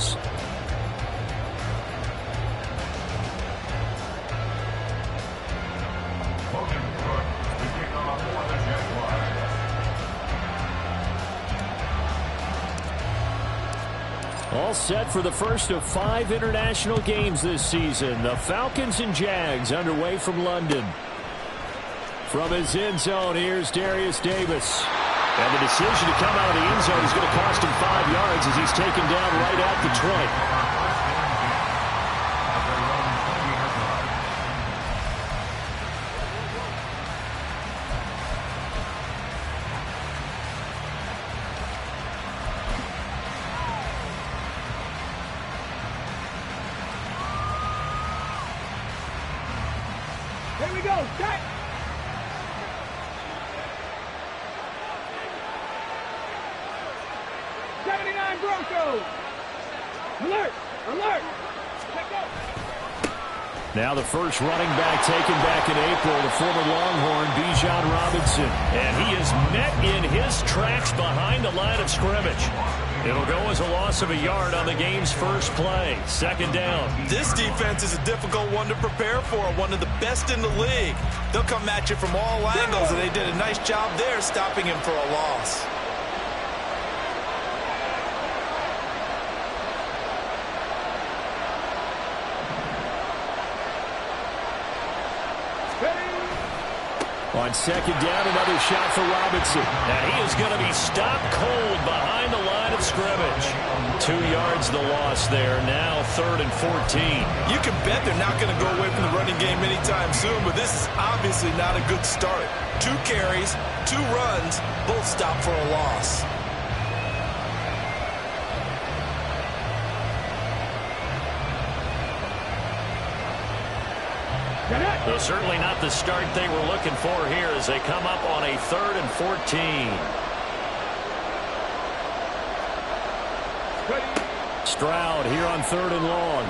Jags. All set for the first of 5 international games this season. The Falcons and Jags underway from London. From his end zone, here's Darius Davis. And the decision to come out of the end zone is going to cost him 5 yards as he's taken down right at the 20. Here we go, set! Broncos! Alert! Alert! Check out! Now the first running back taken back in April, the former Longhorn, Bijan Robinson. And he is met in his tracks behind the line of scrimmage. It'll go as a loss of a yard on the game's first play. Second down. This defense is a difficult one to prepare for, one of the best in the league. They'll come at you from all angles, and they did a nice job there stopping him for a loss. On second down, another shot for Robinson. And he is going to be stopped cold behind the line of scrimmage. 2 yards the loss there. Now 3rd and 14. You can bet they're not going to go away from the running game anytime soon, but this is obviously not a good start. 2 carries, 2 runs, both stopped for a loss. Though certainly not the start they were looking for here as they come up on a 3rd and 14. Stroud here on 3rd and long.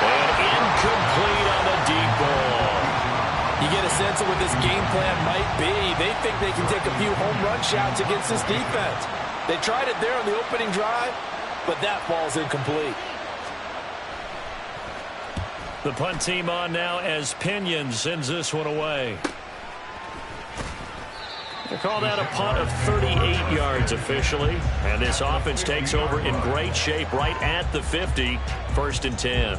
And incomplete on the deep ball. You get a sense of what this game plan might be. They think they can take a few home run shots against this defense. They tried it there on the opening drive, but that ball's incomplete. The punt team on now as Pinion sends this one away. They call that a punt of 38 yards officially. And this offense takes over in great shape right at the 50. 1st and 10.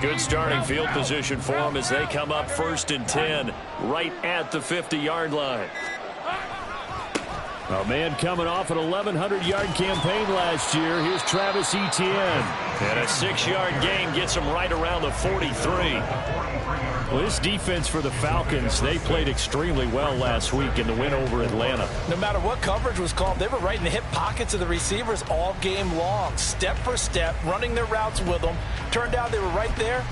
Good starting field position for them as they come up 1st and 10 right at the 50-yard line. A man coming off an 1,100-yard campaign last year. Here's Travis Etienne. And a 6-yard gain gets him right around the 43. Well, this defense for the Falcons, they played extremely well last week in the win over Atlanta. No matter what coverage was called, they were right in the hip pockets of the receivers all game long. Step for step, running their routes with them. Turned out they were right there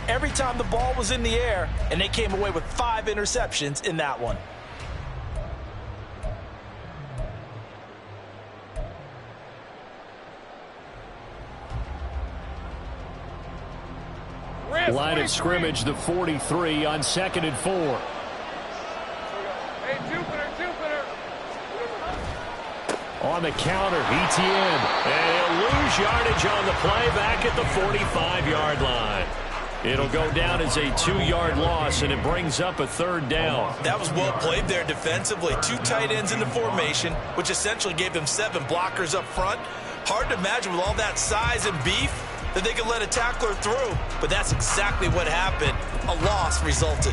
every time the ball was in the air, and they came away with 5 interceptions in that one. Line of scrimmage, the 43 on 2nd and 4. Hey, Jupiter. On the counter, Etienne. And he'll lose yardage on the play back at the 45-yard line. It'll go down as a 2-yard loss, and it brings up a 3rd down. That was well played there defensively. 2 tight ends in the formation, which essentially gave them 7 blockers up front. Hard to imagine with all that size and beef that they could let a tackler through, but that's exactly what happened. A loss resulted.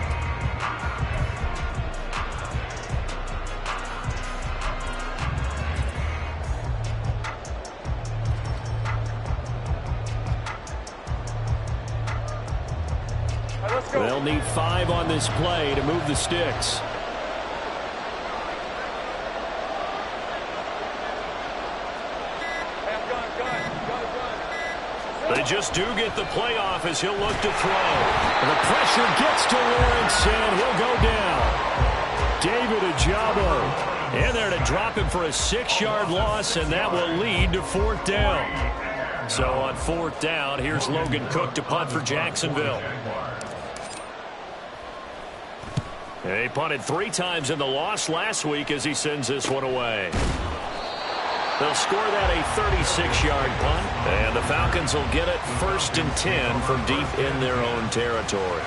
Let's go. They'll need 5 on this play to move the sticks. They just do get the playoff as he'll look to throw. And the pressure gets to Lawrence, and he'll go down. David Ojabo in there to drop him for a 6-yard loss, and that will lead to 4th down. So on 4th down, here's Logan Cook to punt for Jacksonville. He punted 3 times in the loss last week as he sends this one away. They'll score that a 36-yard punt, and the Falcons will get it 1st and 10 from deep in their own territory.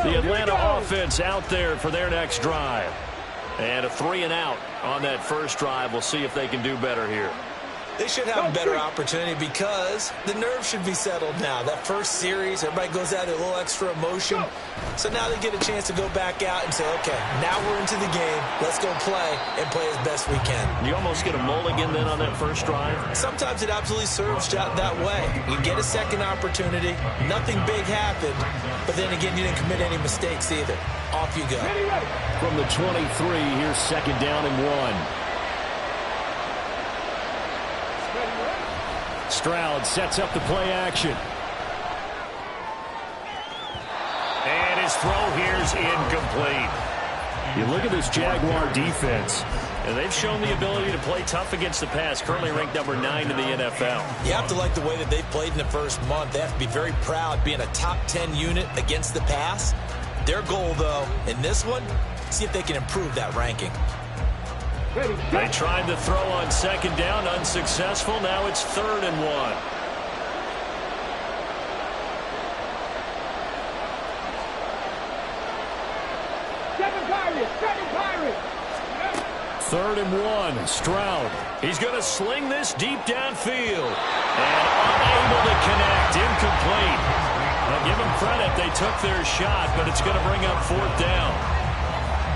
The Atlanta offense out there for their next drive. And a 3-and-out on that first drive. We'll see if they can do better here. They should have a better opportunity because the nerves should be settled now. That first series, everybody goes out with a little extra emotion. So now they get a chance to go back out and say, okay, now we're into the game. Let's go play and play as best we can. You almost get a mulligan then on that first drive? Sometimes it absolutely serves that way. You get a second opportunity. Nothing big happened. But then again, you didn't commit any mistakes either. Off you go. From the 23, here's 2nd down and 1. Stroud sets up the play action. And his throw here's incomplete. You look at this Jaguar defense, and they've shown the ability to play tough against the pass, currently ranked number 9 in the NFL. You have to like the way that they've played in the first month. They have to be very proud being a top 10 unit against the pass. Their goal, though, in this one, see if they can improve that ranking. They tried to throw on 2nd down, unsuccessful. Now it's 3rd and 1. Third and 1, Stroud. He's going to sling this deep downfield. And unable to connect, incomplete. Now give them credit, they took their shot, but it's going to bring up 4th down.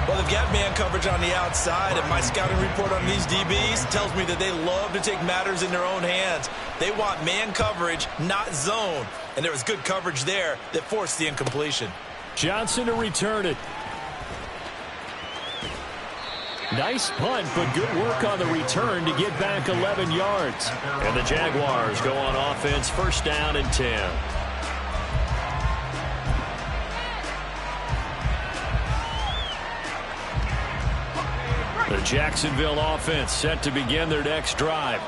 Well, they've got man coverage on the outside, and my scouting report on these DBs tells me that they love to take matters in their own hands. They want man coverage, not zone. And there was good coverage there that forced the incompletion. Johnson to return it. Nice punt, but good work on the return to get back 11 yards. And the Jaguars go on offense, 1st down and 10. The Jacksonville offense set to begin their next drive.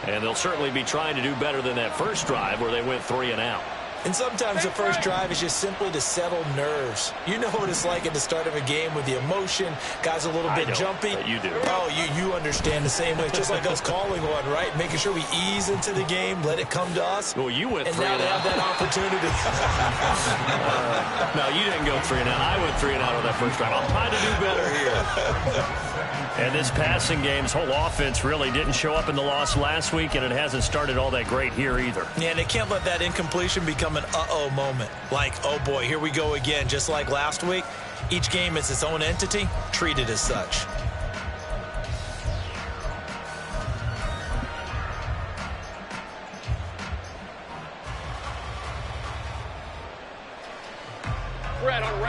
And they'll certainly be trying to do better than that first drive where they went 3-and-out. And sometimes the first drive is just simply to settle nerves. You know what it's like at the start of a game with the emotion. Guys a little bit jumpy. You do. Oh, you understand the same way. It's just like us calling one, right? Making sure we ease into the game, let it come to us. Well, you went 3-and-out. And now they have that opportunity. No, you didn't go 3-and-out. I went 3-and-out on that first drive. I'll try to do better here. And this passing game's whole offense really didn't show up in the loss last week, and it hasn't started all that great here either. Yeah, and they can't let that incompletion become an uh-oh moment. Like, oh boy, here we go again, just like last week. Each game is its own entity, treated as such.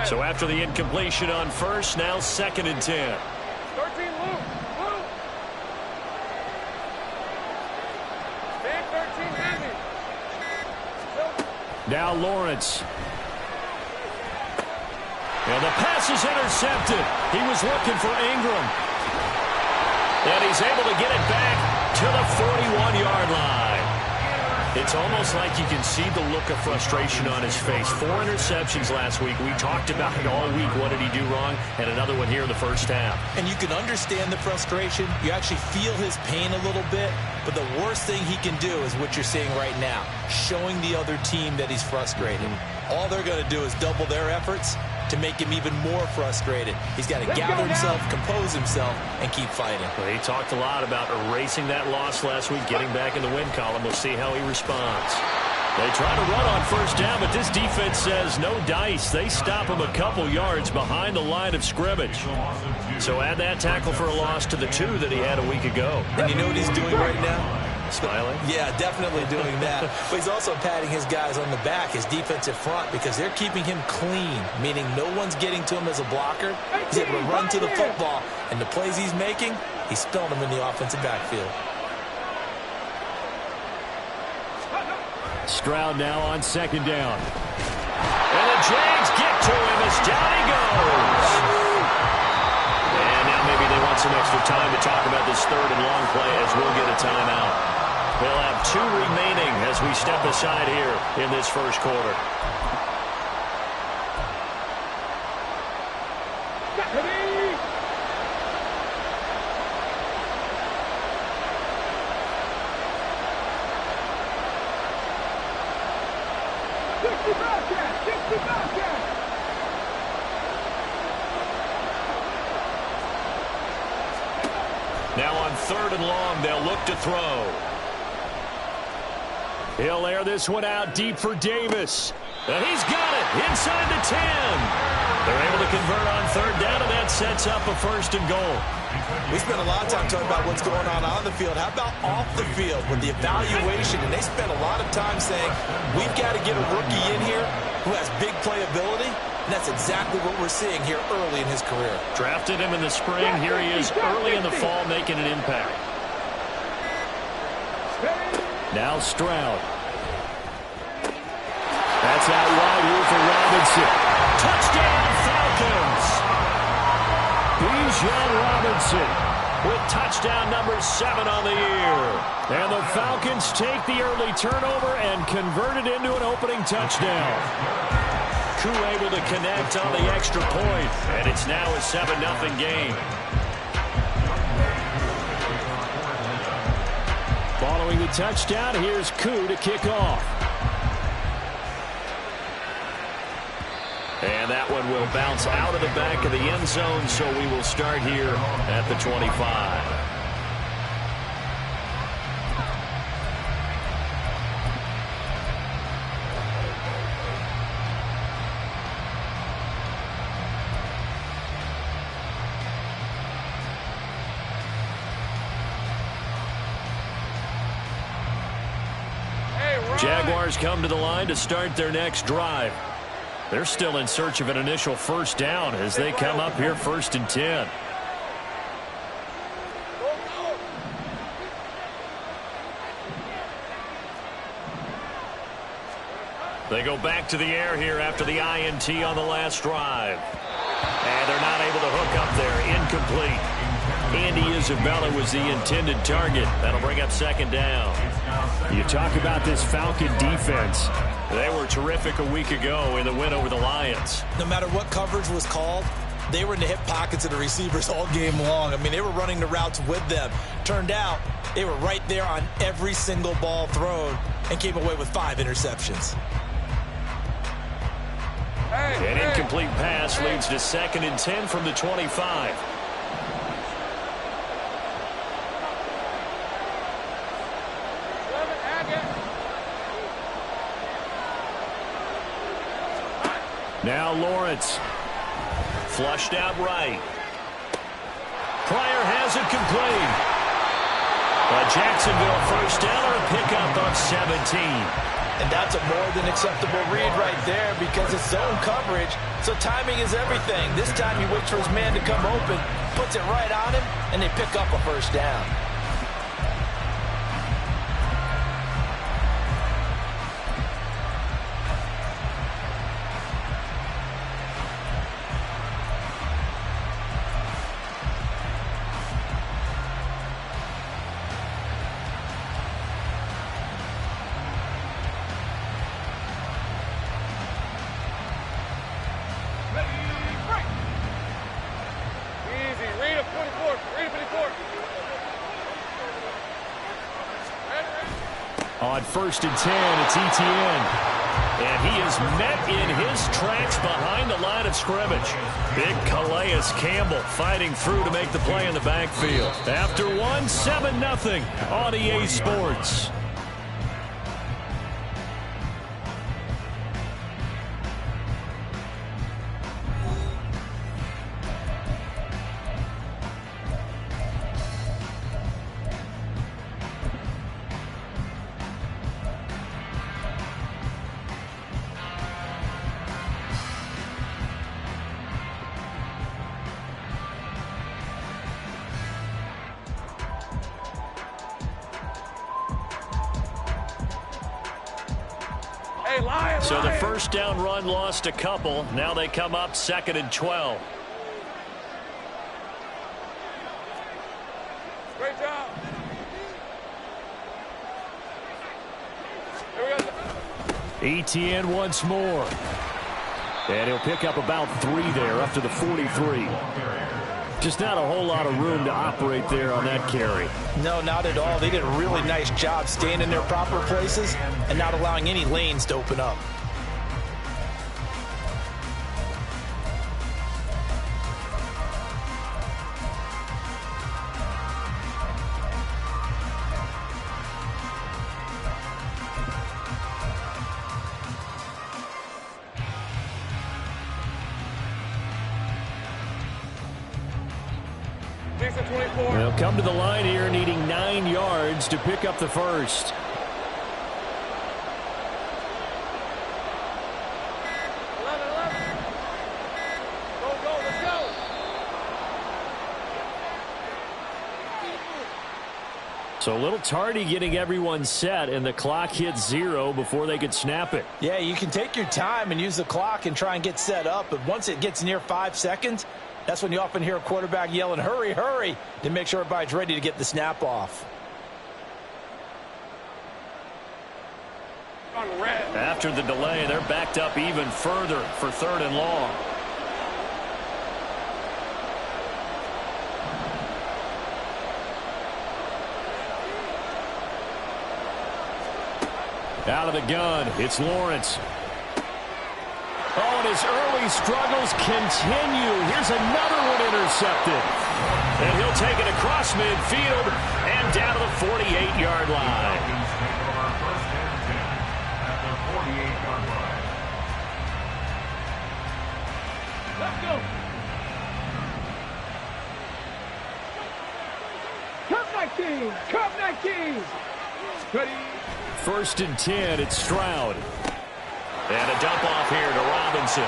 So after the incompletion on first, now 2nd and 10. 13, Luke. Big 13, Andy. Now Lawrence. And the pass is intercepted. He was looking for Ingram. And he's able to get it back to the 41-yard line. It's almost like you can see the look of frustration on his face. 4 interceptions last week. We talked about it all week. What did he do wrong? And another one here in the first half. And you can understand the frustration. You actually feel his pain a little bit. But the worst thing he can do is what you're seeing right now, showing the other team that he's frustrated. All they're going to do is double their efforts to make him even more frustrated. He's got to gather himself, compose himself, and keep fighting. Well, he talked a lot about erasing that loss last week, getting back in the win column. We'll see how he responds. They try to run on first down, but this defense says no dice. They stop him a couple yards behind the line of scrimmage. So add that tackle for a loss to the 2 that he had a week ago. And you know what he's doing right now? Smiling? Yeah, definitely doing that. But he's also patting his guys on the back, his defensive front, because they're keeping him clean, meaning no one's getting to him as a blocker. He's able to run to the football, and the plays he's making, he's spilling them in the offensive backfield. Stroud now on second down. And the Jags get to him as down he goes. And now maybe they want some extra time to talk about this third and long play as we'll get a timeout. They'll have 2 remaining as we step aside here in this first quarter. Now on third and long, they'll look to throw. He'll air this one out deep for Davis. And he's got it inside the 10. They're able to convert on third down, and that sets up a first and goal. We spent a lot of time talking about what's going on the field. How about off the field with the evaluation? And they spent a lot of time saying, we've got to get a rookie in here who has big playability. And that's exactly what we're seeing here early in his career. Drafted him in the spring. Here he is early in the fall making an impact. Now Stroud. That's out wide here for Robinson. Touchdown Falcons! Bijan Robinson with touchdown number 7 on the year. And the Falcons take the early turnover and convert it into an opening touchdown. Koo able to connect on the extra point, and it's now a 7-0 game. Following the touchdown, here's Koo to kick off. And that one will bounce out of the back of the end zone, so we will start here at the 25. Jaguars come to the line to start their next drive. They're still in search of an initial first down as they come up here 1st and 10. They go back to the air here after the INT on the last drive. And they're not able to hook up there. Incomplete. Andy Isabella was the intended target. That'll bring up 2nd down. You talk about this Falcon defense. They were terrific a week ago in the win over the Lions. No matter what coverage was called, they were in the hip pockets of the receivers all game long. I mean, they were running the routes with them. Turned out, they were right there on every single ball thrown and came away with 5 interceptions. An incomplete pass leads to 2nd and 10 from the 25. Now Lawrence. Flushed out right. Pryor has it complete. A Jacksonville first down or a pickup of 17. And that's a more than acceptable read right there because it's zone coverage, so timing is everything. This time he waits for his man to come open, puts it right on him, and they pick up a first down. On 1st and 10, it's Etienne. And he is met in his tracks behind the line of scrimmage. Big Calais Campbell fighting through to make the play in the backfield. After 7-0 on EA Sports. So the first down run lost a couple. Now they come up 2nd and 12. Great job. ETN once more. And he'll pick up about 3 there, up to the 43. Just not a whole lot of room to operate there on that carry. No, not at all. They did a really nice job staying in their proper places and not allowing any lanes to open up. They'll come to the line here needing 9 yards to pick up the first. So a little tardy getting everyone set, and the clock hits 0 before they could snap it. Yeah, you can take your time and use the clock and try and get set up, but once it gets near 5 seconds, that's when you often hear a quarterback yelling, hurry, hurry, to make sure everybody's ready to get the snap off. After the delay, they're backed up even further for 3rd and long. Out of the gun, it's Lawrence. Oh, and his early struggles continue. Here's another one intercepted. And he'll take it across midfield and down to the 48-yard line. Let's go. Cup 19. Ready. 1st and 10, it's Stroud. And a dump off here to Robinson.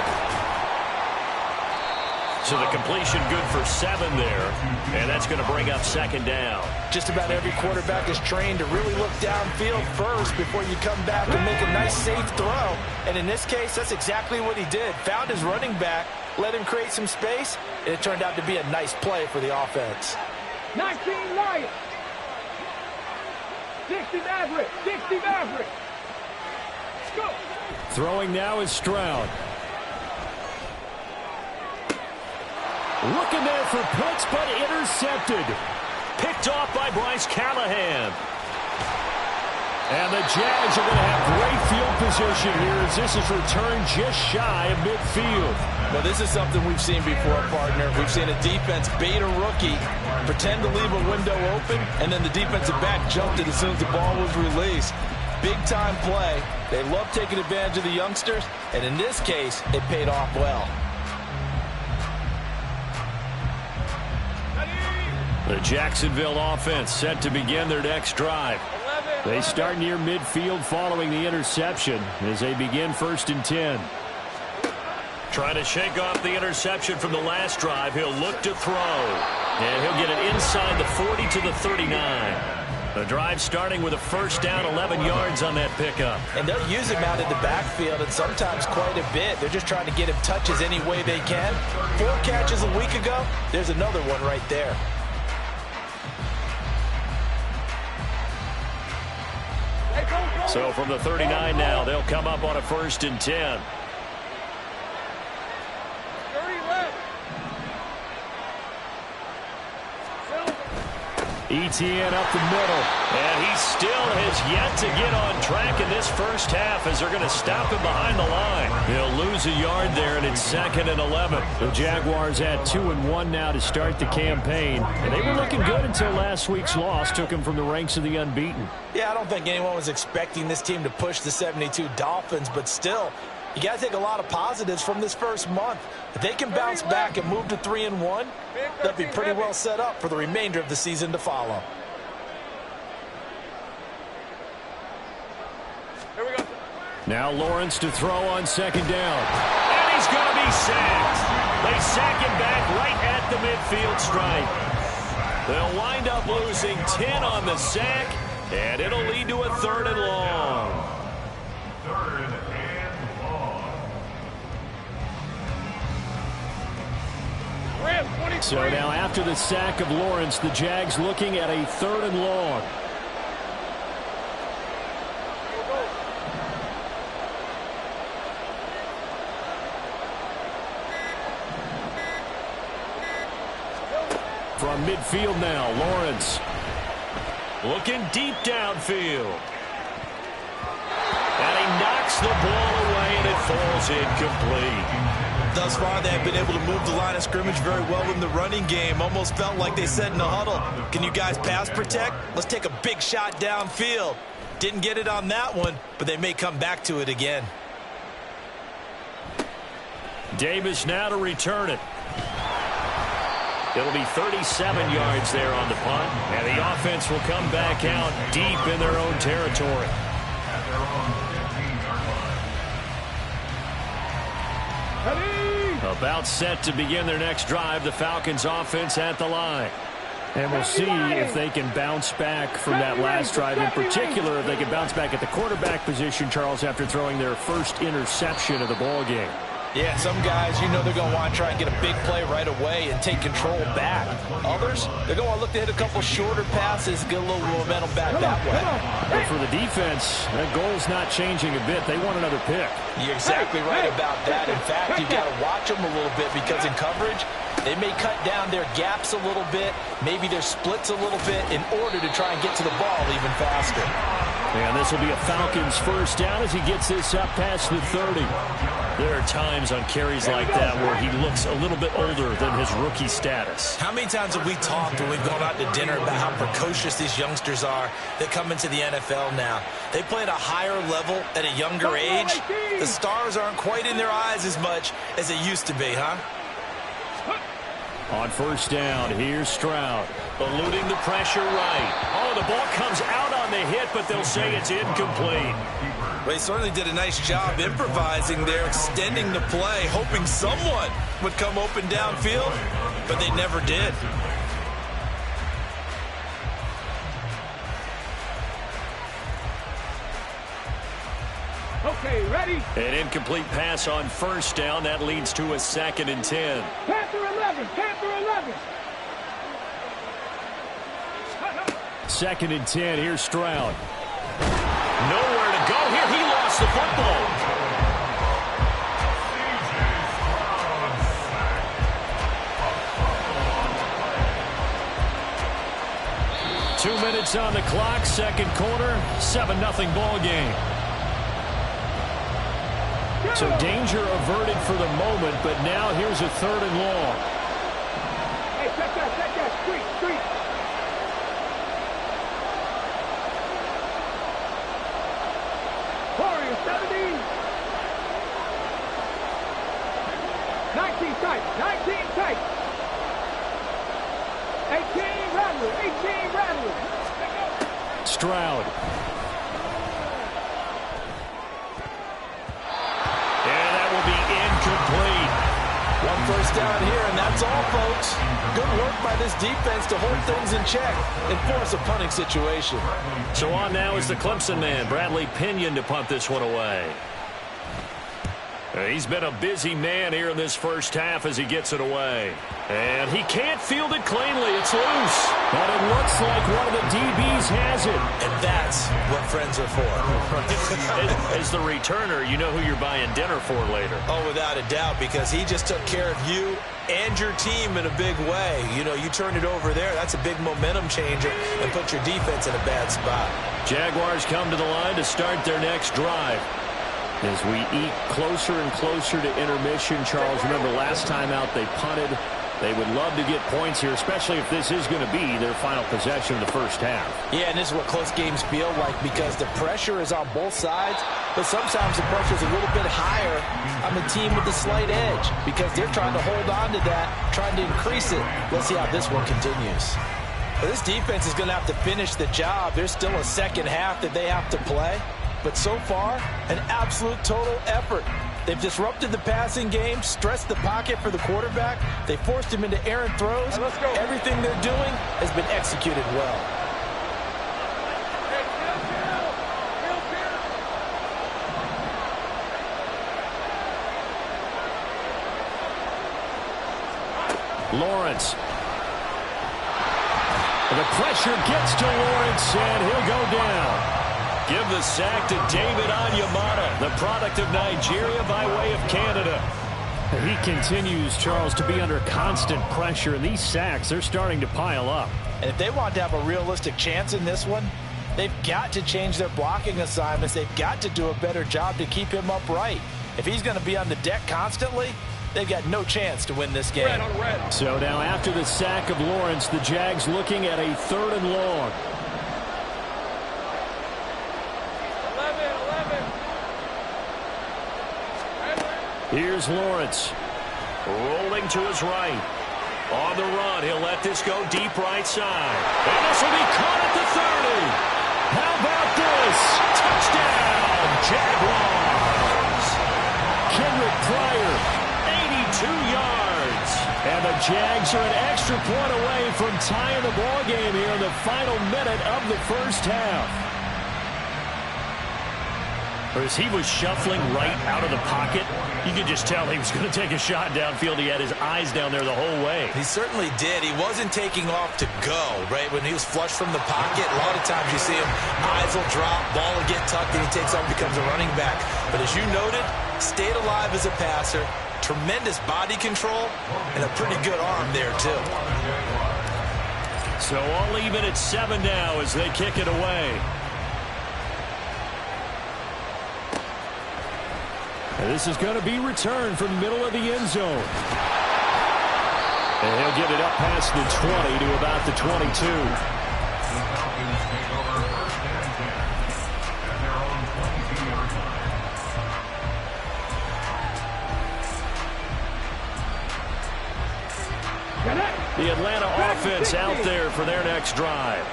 So the completion good for 7 there. And that's going to bring up 2nd down. Just about every quarterback is trained to really look downfield first before you come back and make a nice safe throw. And in this case, that's exactly what he did. Found his running back, let him create some space, and it turned out to be a nice play for the offense. 19 Lions. 60 Maverick. 60 Maverick. Go. Throwing now is Stroud. Looking there for Pitts, but intercepted. Picked off by Bryce Callahan. And the Jags are going to have great field position here as this is returned just shy of midfield. Well, this is something we've seen before, partner. We've seen a defense bait a rookie, pretend to leave a window open, and then the defensive back jumped it as soon as the ball was released. Big-time play. They love taking advantage of the youngsters, and in this case, it paid off well. The Jacksonville offense set to begin their next drive. They start near midfield following the interception as they begin 1st and 10. Trying to shake off the interception from the last drive. He'll look to throw. And he'll get it inside the 40 to the 39. The drive starting with a 1st down, 11 yards on that pickup. And they'll use him out in the backfield, and sometimes quite a bit. They're just trying to get him touches any way they can. 4 catches a week ago. There's another one right there. So from the 39 now, they'll come up on a 1st and 10. 30 left. ETN up the middle. And he still has yet to get on track in this first half as they're going to stop him behind the line. He'll lose a yard there, and it's 2nd and 11. The Jaguars had 2-1 now to start the campaign. And they were looking good until last week's loss took them from the ranks of the unbeaten. Yeah, I don't think anyone was expecting this team to push the 72 Dolphins, but still, you got to take a lot of positives from this first month. If they can bounce back and move to 3-1, they'll be pretty well set up for the remainder of the season to follow. Here we go. Now Lawrence to throw on 2nd down. And he's going to be sacked. They sack him back right at the midfield stripe. They'll wind up losing 10 on the sack, and it'll lead to a 3rd and long. Ram 23. So now after the sack of Lawrence, the Jags looking at a 3rd and long. From midfield now, Lawrence. Looking deep downfield. And he knocks the ball away, and it falls incomplete. Thus far, they have been able to move the line of scrimmage very well in the running game. Almost felt like they said in the huddle, can you guys pass protect? Let's take a big shot downfield. Didn't get it on that one, but they may come back to it again. Davis now to return it. It'll be 37 yards there on the punt, and the offense will come back out deep in their own territory. About set to begin their next drive, the Falcons offense at the line. And we'll see if they can bounce back from that last drive. In particular, if they can bounce back at the quarterback position, Charles, after throwing their first interception of the ball game. Yeah, some guys, you know they're going to want to try and get a big play right away and take control back. Others, they're going to look to hit a couple shorter passes, get a little momentum back that way. But for the defense, that goal's not changing a bit. They want another pick. You're exactly right about that. In fact, you've got to watch them a little bit because in coverage, they may cut down their gaps a little bit, maybe their splits a little bit in order to try and get to the ball even faster. And this will be a Falcons first down as he gets this up past the 30. There are times on carries like that where he looks a little bit older than his rookie status. How many times have we talked when we've gone out to dinner about how precocious these youngsters are that come into the NFL now? They play at a higher level at a younger age. The stars aren't quite in their eyes as much as they used to be, huh? On first down, here's Stroud. Eluding the pressure right. Oh, the ball comes out on the hit, but they'll say it's incomplete. Well, he certainly did a nice job improvising there, extending the play, hoping someone would come open downfield, but they never did. Okay, ready? An incomplete pass on first down. That leads to a 2nd and 10. Panther 11, Panther 11. 2nd and 10. Here's Stroud. Nowhere to go here. He lost the football. Two minutes on the clock. Second quarter. 7-0 ball game. So danger averted for the moment, but now here's a 3rd and long. Hey, check that, street. Warrior 70. 19 tight, 19 tight. 18 Rattler. Stroud. Incomplete. One first down here, and that's all, folks. Good work by this defense to hold things in check and force a punting situation. So on now is the Clemson man, Bradley Pinion, to punt this one away. He's been a busy man here in this first half as he gets it away. And he can't field it cleanly. It's loose. But it looks like one of the DBs has it. And that's what friends are for. As the returner, you know who you're buying dinner for later. Oh, without a doubt, because he just took care of you and your team in a big way. You know, you turned it over there. That's a big momentum changer and put your defense in a bad spot. Jaguars come to the line to start their next drive. As we eat closer and closer to intermission, Charles, remember last time out they punted. They would love to get points here, especially if this is going to be their final possession of the first half. Yeah, and this is what close games feel like because the pressure is on both sides, but sometimes the pressure is a little bit higher on the team with the slight edge because they're trying to hold on to that, trying to increase it. Let's see how this one continues. Well, this defense is going to have to finish the job. There's still a second half that they have to play. But so far, an absolute total effort. They've disrupted the passing game, stressed the pocket for the quarterback. They forced him into errant throws. Right, let's go. Everything they're doing has been executed well. Lawrence. The pressure gets to Lawrence, and he'll go down. Give the sack to David Onyemata, the product of Nigeria by way of Canada. He continues, Charles, to be under constant pressure, and these sacks, they're starting to pile up. And if they want to have a realistic chance in this one, they've got to change their blocking assignments. They've got to do a better job to keep him upright. If he's going to be on the deck constantly, they've got no chance to win this game. So now after the sack of Lawrence, the Jags looking at a 3rd and long. 11. Here's Lawrence. Rolling to his right. On the run, he'll let this go deep right side. And this will be caught at the 30. How about this? Touchdown, Jaguars. Kendrick Pryor, 82 yards. And the Jags are an extra point away from tying the ball game here in the final minute of the first half. As he was shuffling right out of the pocket, you could just tell he was going to take a shot downfield. He had his eyes down there the whole way. He certainly did. He wasn't taking off to go, right? When he was flushed from the pocket, a lot of times you see him, eyes will drop, ball will get tucked, and he takes off, becomes a running back. But as you noted, stayed alive as a passer, tremendous body control, and a pretty good arm there, too. So all even at 7 now as they kick it away. And this is going to be returned from the middle of the end zone. And he'll get it up past the 20 to about the 22. The Atlanta offense out there for their next drive.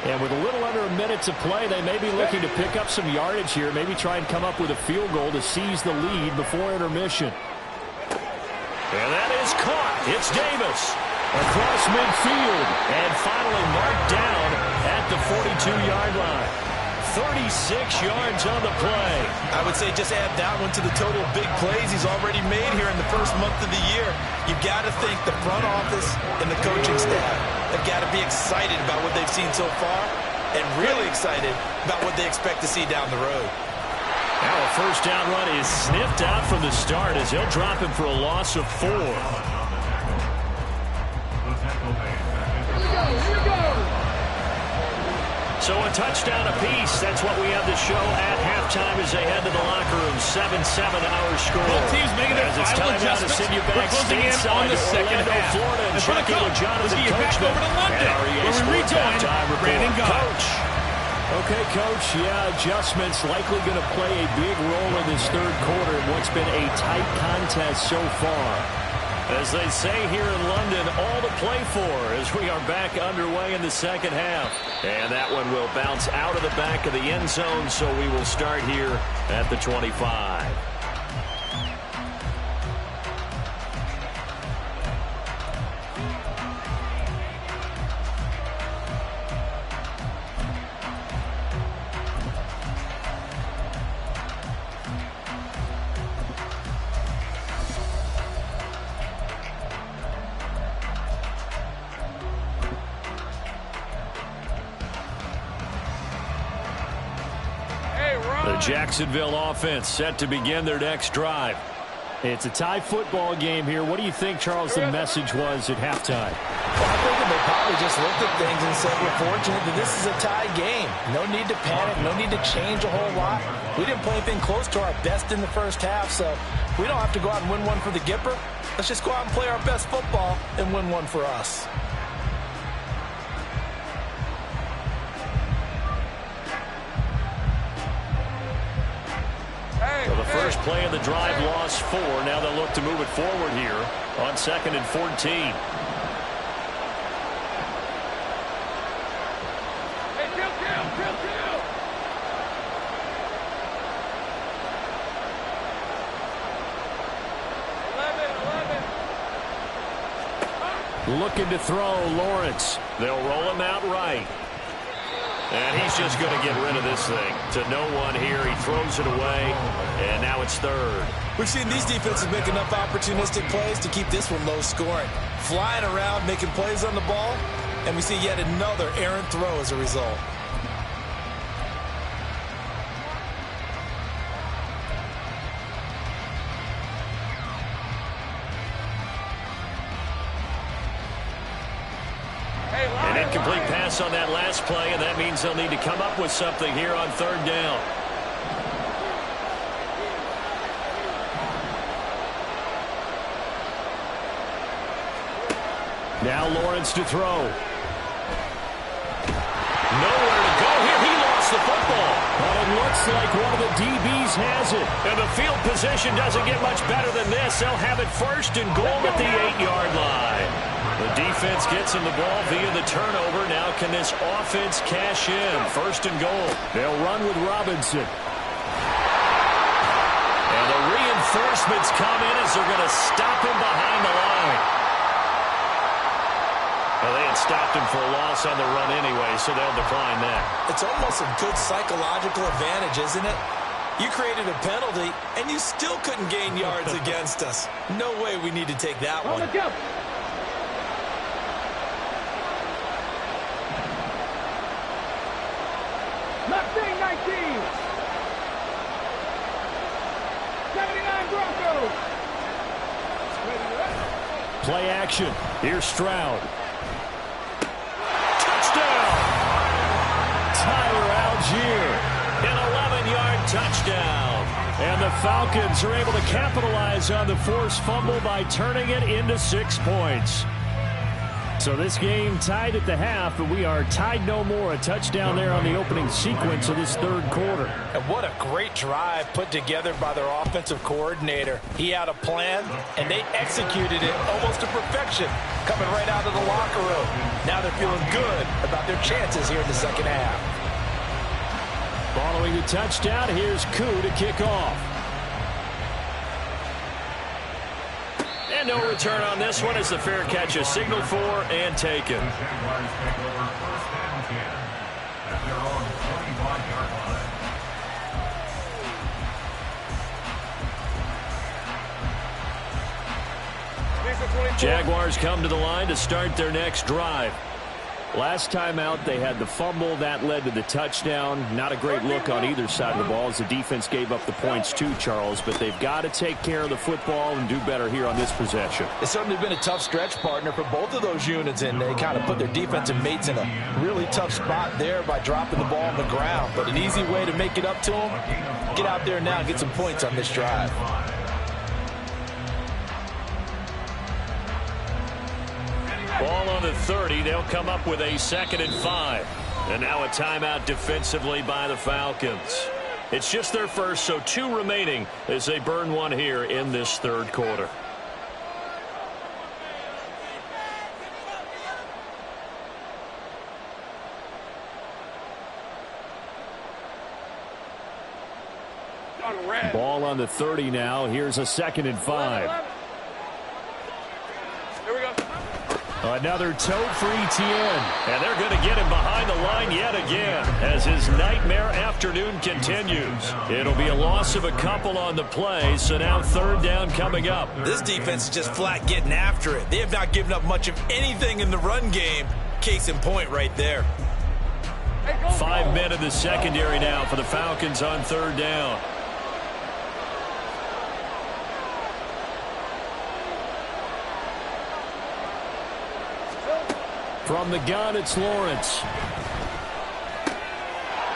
And with a little under a minute to play, they may be looking to pick up some yardage here, maybe try and come up with a field goal to seize the lead before intermission. And that is caught. It's Davis across midfield and finally marked down at the 42-yard line. 36 yards on the play. I would say just add that one to the total big plays he's already made here in the first month of the year. You've got to think the front office and the coaching staff have got to be excited about what they've seen so far and really excited about what they expect to see down the road. Now a first down run is sniffed out from the start as he'll drop him for a loss of 4. Here we go. So a touchdown apiece. That's what we have to show at halftime as they head to the locker room. 7-7 our score. Both teams making their as it's final time now to adjustments. send you We're back closing in on the second Orlando, half. Florida, and And for the checking with coach, Jonathan let's get back Coachman over to London, at REA where we Sports rejoin halftime report. Brandon Gott. Coach. Okay, Coach, yeah, adjustments likely going to play a big role in this third quarter in what's been a tight contest so far. As they say here in London, all to play for as we are back underway in the second half. And that one will bounce out of the back of the end zone, so we will start here at the 25. The Jacksonville offense set to begin their next drive. It's a tie football game here. What do you think, Charles, the message was at halftime? Well, I think they probably just looked at things and said, we're fortunate that this is a tie game. No need to panic. No need to change a whole lot. We didn't play anything close to our best in the first half, so we don't have to go out and win one for the Gipper. Let's just go out and play our best football and win one for us. So the first play of the drive lost 4. Now they'll look to move it forward here on 2nd and 14. Hey, chill. 11. Looking to throw, Lawrence. They'll roll him out right. And he's just going to get rid of this thing. To no one here. He throws it away, and now it's third. We've seen these defenses make enough opportunistic plays to keep this one low scoring. Flying around, making plays on the ball, and we see yet another errant throw as a result. An incomplete pass on that last play, and that means they'll need to come up with something here on third down. Now Lawrence to throw. Nowhere to go here. He lost the football. But it looks like one of the DBs has it. And the field position doesn't get much better than this. They'll have it first and goal at the 8-yard line. The defense gets him the ball via the turnover. Now can this offense cash in? First and goal. They'll run with Robinson. And the reinforcements come in as they're going to stop him behind the line. Well, they had stopped him for a loss on the run anyway, so they'll decline that. It's almost a good psychological advantage, isn't it? You created a penalty, and you still couldn't gain yards against us. No way we need to take that one. Left wing 19. 79 Broncos. Play action. Here's Stroud. Touchdown! Tyler Algier. An 11-yard touchdown. And the Falcons are able to capitalize on the forced fumble by turning it into 6 points. So this game tied at the half, but we are tied no more. A touchdown there on the opening sequence of this third quarter. And what a great drive put together by their offensive coordinator. He had a plan, and they executed it almost to perfection, coming right out of the locker room. Now they're feeling good about their chances here in the second half. Following the touchdown, here's Koo to kick off. And no return on this one as the fair catch is signaled for and taken. Jaguars come to the line to start their next drive. Last time out, they had the fumble. That led to the touchdown. Not a great look on either side of the ball as the defense gave up the points too, Charles. But they've got to take care of the football and do better here on this possession. It's certainly been a tough stretch, partner, for both of those units, and they kind of put their defensive mates in a really tough spot there by dropping the ball on the ground. But an easy way to make it up to them, get out there now and get some points on this drive. Ball on the 30. They'll come up with a 2nd and 5. And now a timeout defensively by the Falcons. It's just their first, so 2 remaining as they burn one here in this third quarter. Ball on the 30 now. Here's a 2nd and 5. Here we go. Another tote for Etienne. And they're going to get him behind the line yet again as his nightmare afternoon continues. It'll be a loss of a couple on the play, so now third down coming up. This defense is just flat getting after it. They have not given up much of anything in the run game. Case in point right there. 5 men in the secondary now for the Falcons on third down. From the gun, it's Lawrence.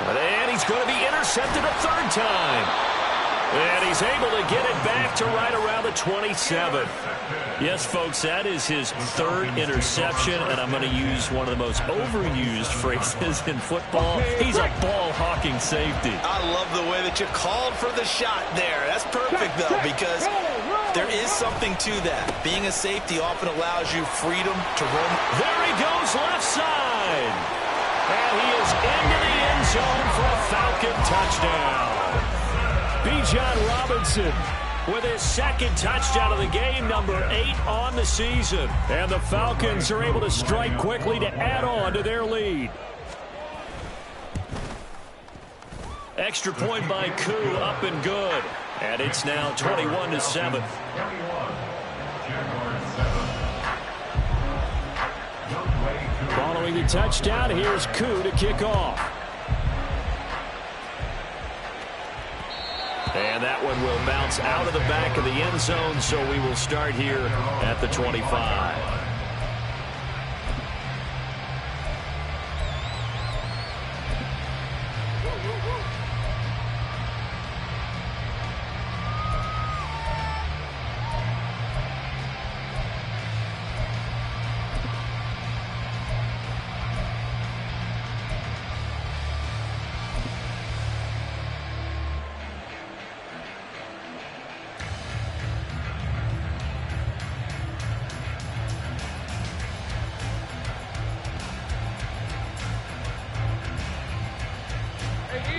And he's going to be intercepted a third time. And he's able to get it back to right around the 27. Yes, folks, that is his third interception, and I'm going to use one of the most overused phrases in football. He's a ball-hawking safety. I love the way that you called for the shot there. That's perfect, though, because there is something to that. Being a safety often allows you freedom to roam. There he goes, left side. And he is into the end zone for a Falcon touchdown. Bijan Robinson with his 2nd touchdown of the game, number 8 on the season. And the Falcons are able to strike quickly to add on to their lead. Extra point by Koo, up and good. And it's now 21-7. Following the touchdown, here's Koo to kick off. And that one will bounce out of the back of the end zone, so we will start here at the 25.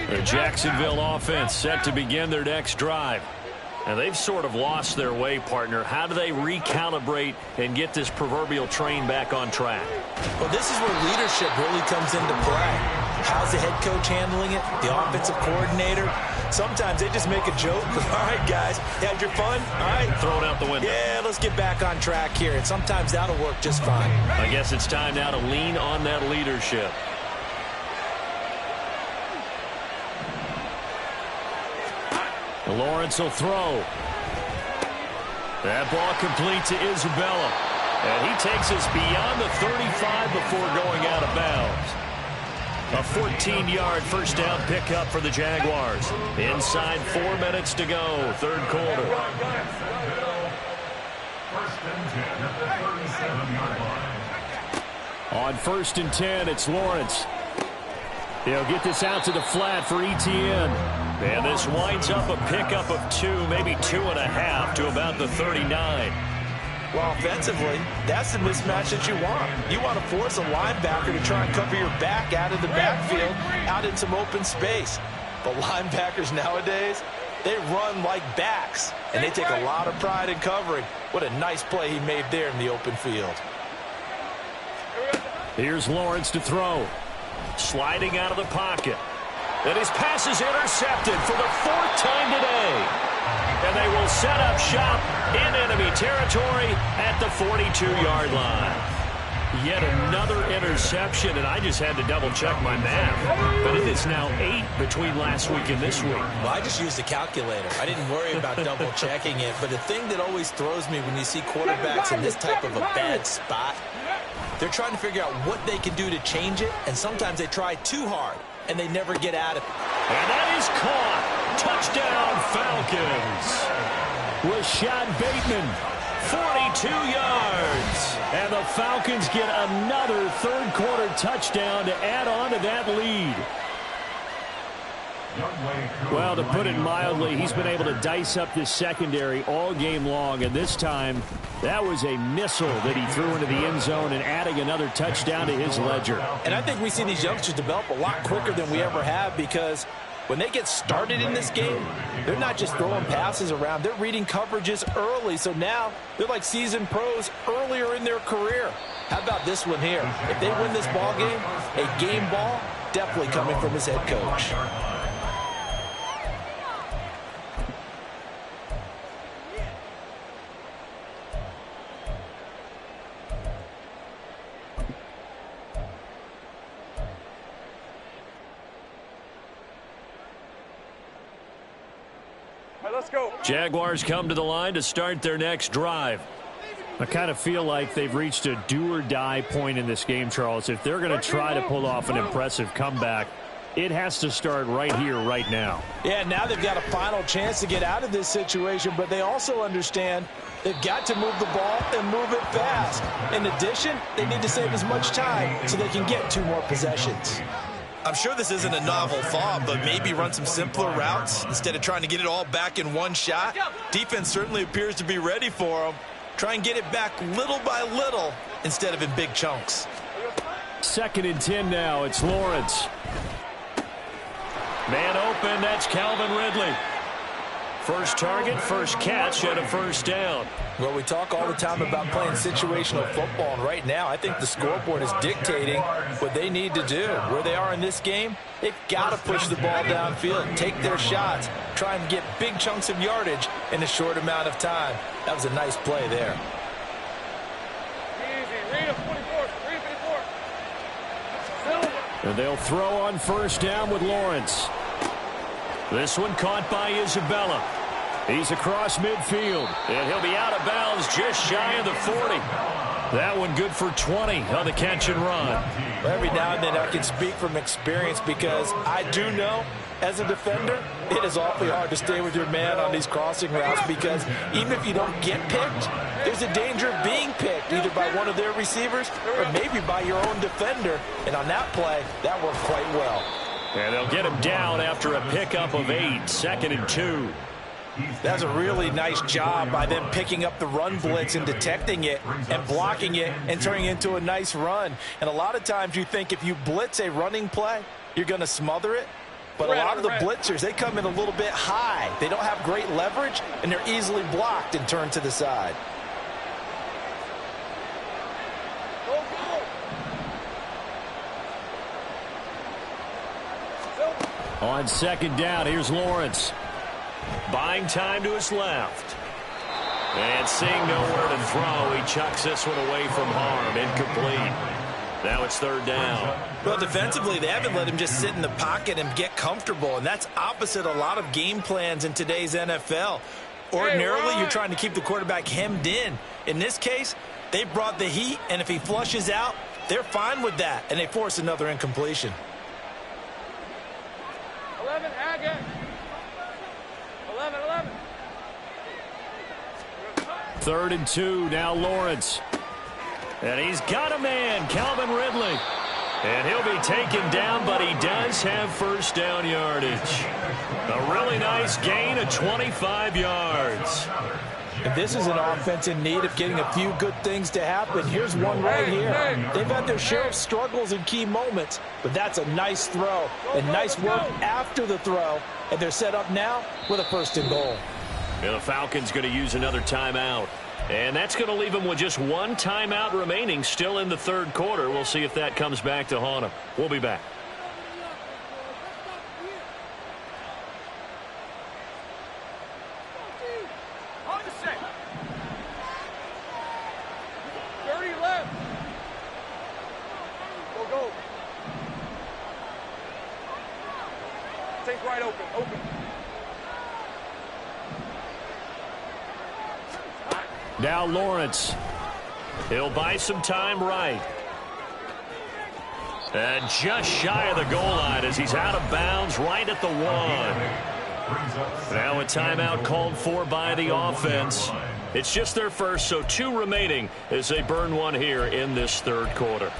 The Jacksonville offense set to begin their next drive. And they've sort of lost their way, partner. How do they recalibrate and get this proverbial train back on track? Well, this is where leadership really comes into play. How's the head coach handling it? The offensive coordinator? Sometimes they just make a joke. All right, guys, you had your fun? All right. Throw it out the window. Yeah, let's get back on track here. And sometimes that'll work just fine. I guess it's time now to lean on that leadership. Lawrence will throw. That ball complete to Isabella. And he takes us beyond the 35 before going out of bounds. A 14-yard first down pickup for the Jaguars. Inside 4 minutes to go, third quarter. On 1st and 10, it's Lawrence. They'll get this out to the flat for Etienne. And this winds up a pickup of 2, maybe 2.5 to about the 39. Well, offensively, that's the mismatch that you want. You want to force a linebacker to try and cover your back out of the backfield, out in some open space. But linebackers nowadays, they run like backs, and they take a lot of pride in covering. What a nice play he made there in the open field. Here's Lawrence to throw. Sliding out of the pocket. And his pass is intercepted for the 4th time today. And they will set up shop in enemy territory at the 42-yard line. Yet another interception, and I just had to double-check my math. But it is now 8 between last week and this week. Well, I just used a calculator. I didn't worry about double-checking it. But the thing that always throws me when you see quarterbacks in this type of a bad spot, they're trying to figure out what they can do to change it, and sometimes they try too hard, and they never get out of it. And that is caught. Touchdown, Falcons. Rashad Bateman, 42 yards. And the Falcons get another third-quarter touchdown to add on to that lead. Well, to put it mildly, he's been able to dice up this secondary all game long, and this time that was a missile that he threw into the end zone and adding another touchdown to his ledger. And I think we see these youngsters develop a lot quicker than we ever have, because when they get started in this game, they're not just throwing passes around. They're reading coverages early, so now they're like seasoned pros earlier in their career. How about this one here? If they win this ball game, a game ball definitely coming from his head coach. Let's go. Jaguars come to the line to start their next drive. I kind of feel like they've reached a do-or-die point in this game, Charles. If they're going to try to pull off an impressive comeback, it has to start right here, right now. Yeah, now they've got a final chance to get out of this situation, but they also understand they've got to move the ball and move it fast. In addition, they need to save as much time so they can get 2 more possessions. I'm sure this isn't a novel thought, but maybe run some simpler routes instead of trying to get it all back in one shot. Defense certainly appears to be ready for them. Try and get it back little by little instead of in big chunks. 2nd and 10 now. It's Lawrence. Man open. That's Calvin Ridley. First target, first catch, and a first down. Well, we talk all the time about playing situational football, and right now I think the scoreboard is dictating what they need to do. Where they are in this game, they've got to push the ball downfield, take their shots, try and get big chunks of yardage in a short amount of time. That was a nice play there. And they'll throw on first down with Lawrence. This one caught by Isabella. He's across midfield, and he'll be out of bounds just shy of the 40. That one good for 20 on the catch and run. Every now and then I can speak from experience because I do know as a defender it is awfully hard to stay with your man on these crossing routes because even if you don't get picked, there's a danger of being picked either by one of their receivers or maybe by your own defender. And on that play, that worked quite well. And they'll get him down after a pickup of 8, 2nd and 2. That's a really nice job by them picking up the run blitz and detecting it and blocking it and turning it into a nice run. And a lot of times you think if you blitz a running play, you're going to smother it. But a lot of the blitzers, they come in a little bit high. They don't have great leverage, and they're easily blocked and turned to the side. On second down, here's Lawrence. Buying time to his left. And seeing nowhere to throw, he chucks this one away from harm. Incomplete. Now it's third down. Well, defensively, they haven't let him just sit in the pocket and get comfortable, and that's opposite a lot of game plans in today's NFL. Ordinarily, you're trying to keep the quarterback hemmed in. In this case, they brought the heat, and if he flushes out, they're fine with that, and they force another incompletion. 11, Agate. 11. 3rd and 2, now Lawrence. And he's got a man, Calvin Ridley. And he'll be taken down, but he does have first down yardage. A really nice gain of 25 yards. And this is an offense in need of getting a few good things to happen. Here's one right here. They've had their share of struggles in key moments, but that's a nice throw and nice work after the throw. And they're set up now with a 1st and goal. And the Falcons going to use another timeout. And that's going to leave them with just one timeout remaining still in the 3rd quarter. We'll see if that comes back to haunt them. We'll be back. On the set. 30 left. Go. Take right open. Now Lawrence. He'll buy some time right. And just shy of the goal line as he's out of bounds right at the 1. Now a timeout called for by the offense. It's just their first, so 2 remaining as they burn one here in this 3rd quarter.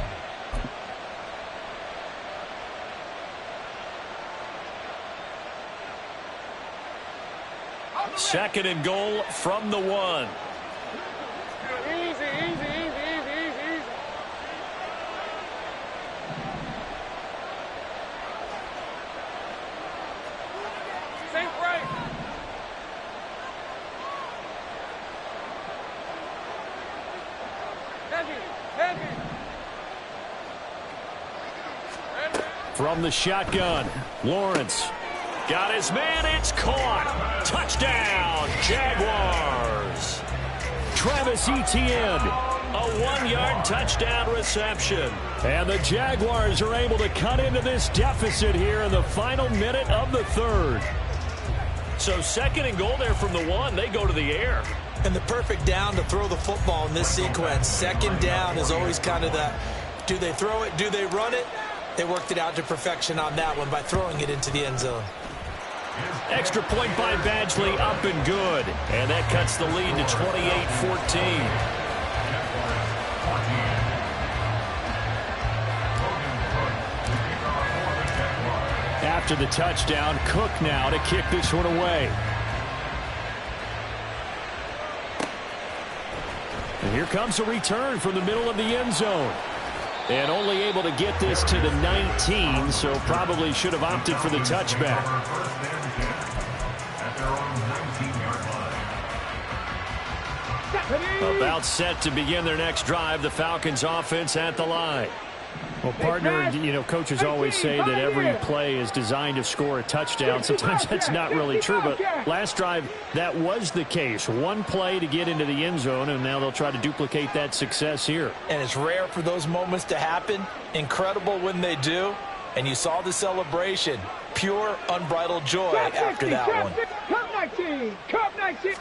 Second and goal from the 1. Easy. Safe right. Heavy. From the shotgun, Lawrence got his man. It's caught. Touchdown, Jaguars. Travis Etienne, a 1-yard touchdown reception. And the Jaguars are able to cut into this deficit here in the final minute of the 3rd. So 2nd and goal there from the 1. They go to the air. And the perfect down to throw the football in this sequence. 2nd down is always kind of that, do they throw it, do they run it? They worked it out to perfection on that one by throwing it into the end zone. Extra point by Badgley, up and good. And that cuts the lead to 28-14. After the touchdown, Cook now to kick this one away. And here comes a return from the middle of the end zone. And only able to get this to the 19, so probably should have opted for the touchback. About set to begin their next drive, the Falcons offense at the line. Well, partner, you know, coaches always say that every play is designed to score a touchdown. Sometimes that's not really true, but last drive, that was the case. One play to get into the end zone, and now they'll try to duplicate that success here. And it's rare for those moments to happen. Incredible when they do. And you saw the celebration. Pure, unbridled joy after that one. Cup 19! Cup 19!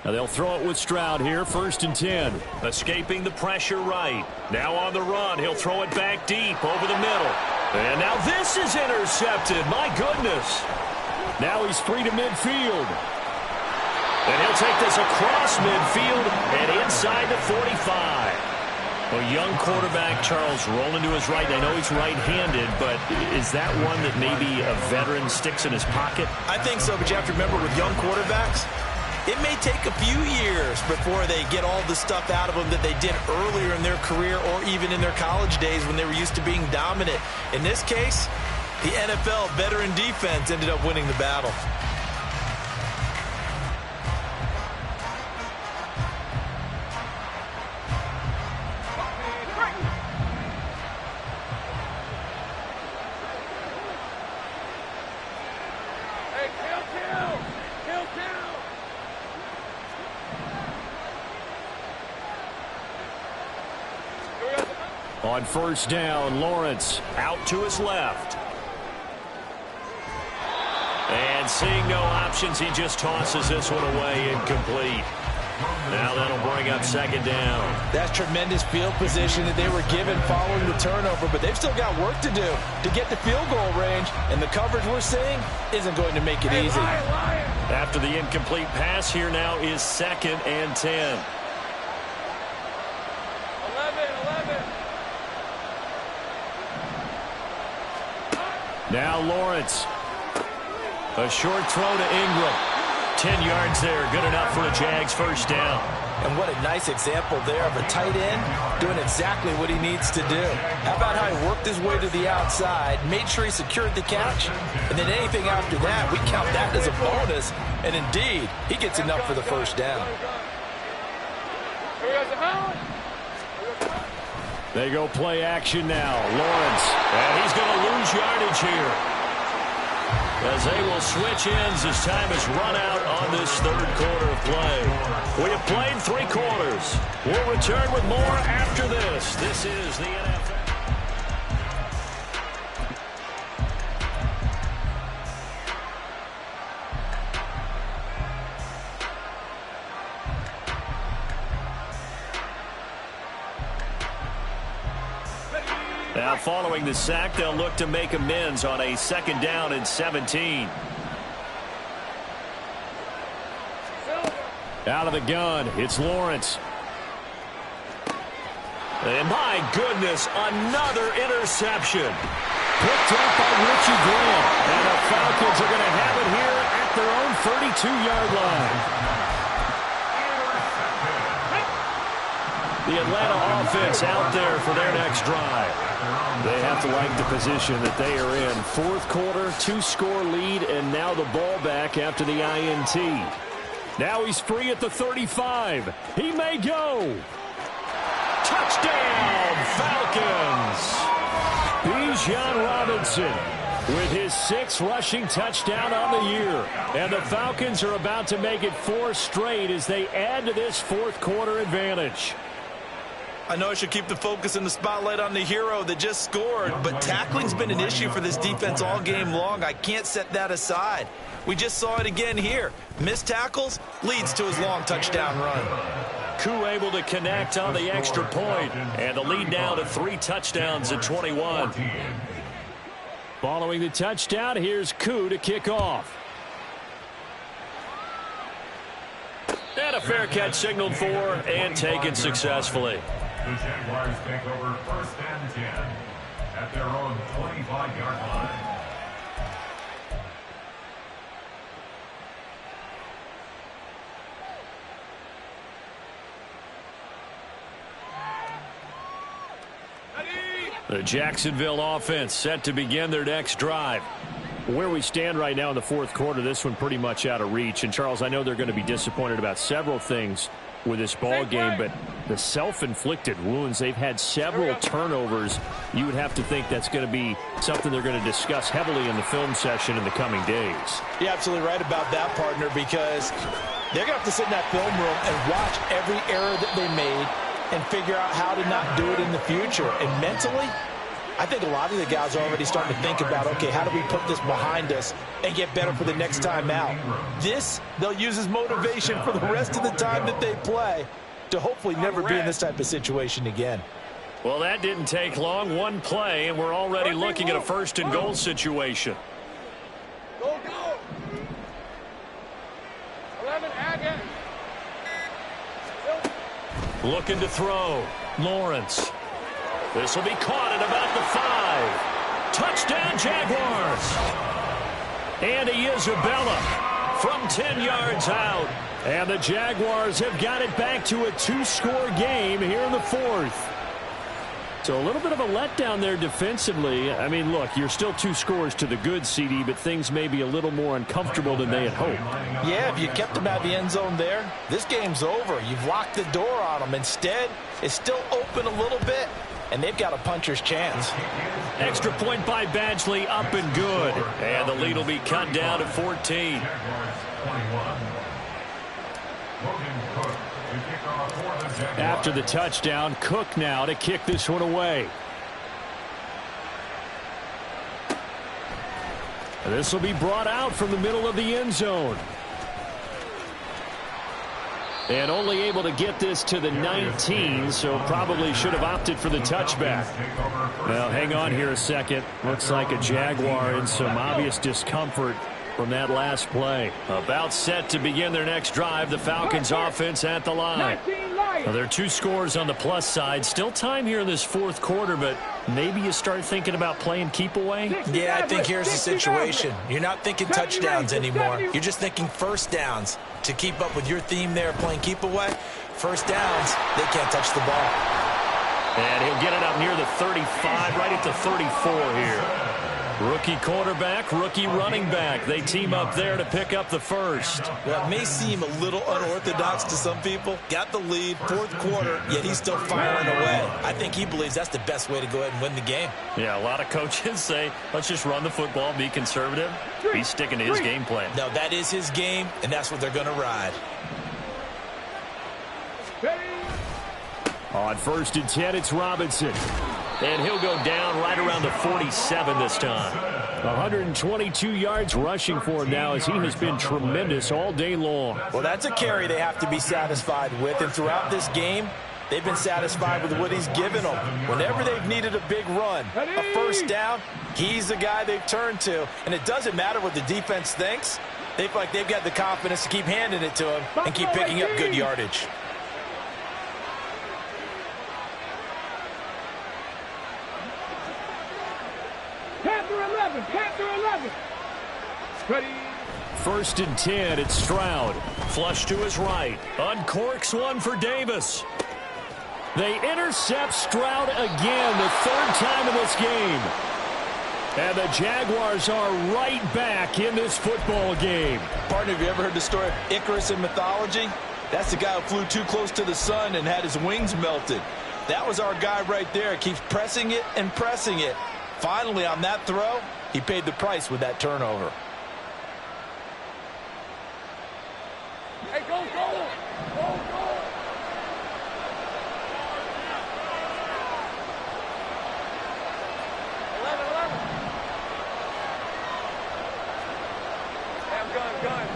Now they'll throw it with Stroud here, 1st and 10. Escaping the pressure right. Now on the run, he'll throw it back deep over the middle. And now this is intercepted. My goodness. Now he's free to midfield. And he'll take this across midfield and inside the 45. A young quarterback, Charles, rolling to his right. I know he's right-handed, but is that one that maybe a veteran sticks in his pocket? I think so, but you have to remember with young quarterbacks, it may take a few years before they get all the stuff out of them that they did earlier in their career or even in their college days when they were used to being dominant. In this case, the NFL veteran defense ended up winning the battle. On 1st down, Lawrence out to his left. And seeing no options, he just tosses this one away incomplete. Now that'll bring up 2nd down. That's tremendous field position that they were given following the turnover, but they've still got work to do to get the field goal range, and the coverage we're seeing isn't going to make it easy. After the incomplete pass, here now is 2nd and 10. 11. Now Lawrence. A short throw to Ingram. 10 yards there. Good enough for a Jags 1st down. And what a nice example there of a tight end doing exactly what he needs to do. How about how he worked his way to the outside, made sure he secured the catch, and then anything after that, we count that as a bonus. And indeed, he gets enough for the 1st down. They go play action now. Lawrence. And he's going to lose yardage here, as they will switch ends as time has run out on this 3rd quarter of play. We have played 3 quarters. We'll return with more after this. This is the NFL. Now following the sack, they'll look to make amends on a 2nd down and 17. Out of the gun, it's Lawrence. And my goodness, another interception. Picked up by Richie Grant. And the Falcons are going to have it here at their own 32-yard line. The Atlanta offense out there for their next drive. They have to like the position that they are in. 4th quarter, 2-score lead, and now the ball back after the INT. Now he's free at the 35. He may go. Touchdown, Falcons. Bijan Robinson with his 6th rushing touchdown on the year. And the Falcons are about to make it 4 straight as they add to this 4th quarter advantage. I know I should keep the focus and the spotlight on the hero that just scored, but tackling's been an issue for this defense all game long. I can't set that aside. We just saw it again here. Missed tackles leads to his long touchdown run. Koo able to connect on the extra point, and the lead now to 3 touchdowns at 21. Following the touchdown, here's Koo to kick off. And a fair catch signaled for and taken successfully. The Jaguars take over 1st and 10 at their own 25-yard line. The Jacksonville offense set to begin their next drive. Where we stand right now in the 4th quarter, this one pretty much out of reach. And, Charles, I know they're going to be disappointed about several things. with this ball game, but the self-inflicted wounds, they've had several turnovers. You would have to think that's going to be something they're going to discuss heavily in the film session in the coming days. You're absolutely right about that, partner, because they're going to have to sit in that film room and watch every error that they made and figure out how to not do it in the future. And mentally, I think a lot of the guys are already starting to think about, okay, how do we put this behind us and get better for the next time out? This, they'll use as motivation for the rest of the time that they play to hopefully never be in this type of situation again. Well, that didn't take long. One play, and we're already looking at a first-and-goal situation. Go, go. 11, again. Looking to throw. Lawrence. This will be caught at about the 5. Touchdown, Jaguars. And Isabella from 10 yards out. And the Jaguars have got it back to a 2-score game here in the 4th. So a little bit of a letdown there defensively. I mean, look, you're still 2 scores to the good, CD, but things may be a little more uncomfortable than they had hoped. Yeah, if you kept them out of the end zone there, this game's over. You've locked the door on them. Instead, it's still open a little bit, and they've got a puncher's chance. Extra point by Badgley, up and good. And the lead will be cut down to 14. After the touchdown, Cook now to kick this one away. And this will be brought out from the middle of the end zone. And only able to get this to the 19, so probably should have opted for the touchback. Well, hang on here a second. Looks like a Jaguar in some obvious discomfort from that last play. About set to begin their next drive. The Falcons offense at the line. Well, there are 2 scores on the plus side. Still time here in this 4th quarter, but maybe you start thinking about playing keep away. Yeah, I think here's the situation. You're not thinking touchdowns anymore. You're just thinking first downs. To keep up with your theme there, playing keep away, first downs, they can't touch the ball. And he'll get it up near the 35, right at the 34 here. Rookie quarterback, rookie running back. They team up there to pick up the first. Well, it may seem a little unorthodox to some people. Got the lead, 4th quarter, yet he's still firing away. I think he believes that's the best way to go ahead and win the game. Yeah, a lot of coaches say, let's just run the football, be conservative. He's sticking to his game plan. No, that is his game, and that's what they're going to ride. On 1st and 10, it's Robinson. And he'll go down right around the 47 this time. 122 yards rushing for him now as he has been tremendous all day long. Well, that's a carry they have to be satisfied with. And throughout this game, they've been satisfied with what he's given them. Whenever they've needed a big run, a first down, he's the guy they've turned to. And it doesn't matter what the defense thinks. They feel like they've got the confidence to keep handing it to him and keep picking up good yardage. Panther 11. Ready. 1st and 10, it's Stroud. Flush to his right. Uncorks one for Davis. They intercept Stroud again, the 3rd time in this game. And the Jaguars are right back in this football game. Partner, have you ever heard the story of Icarus in mythology? That's the guy who flew too close to the sun and had his wings melted. That was our guy right there. Keeps pressing it and pressing it. Finally, on that throw, he paid the price with that turnover. Hey, go, go. Go, go. 11. Gun.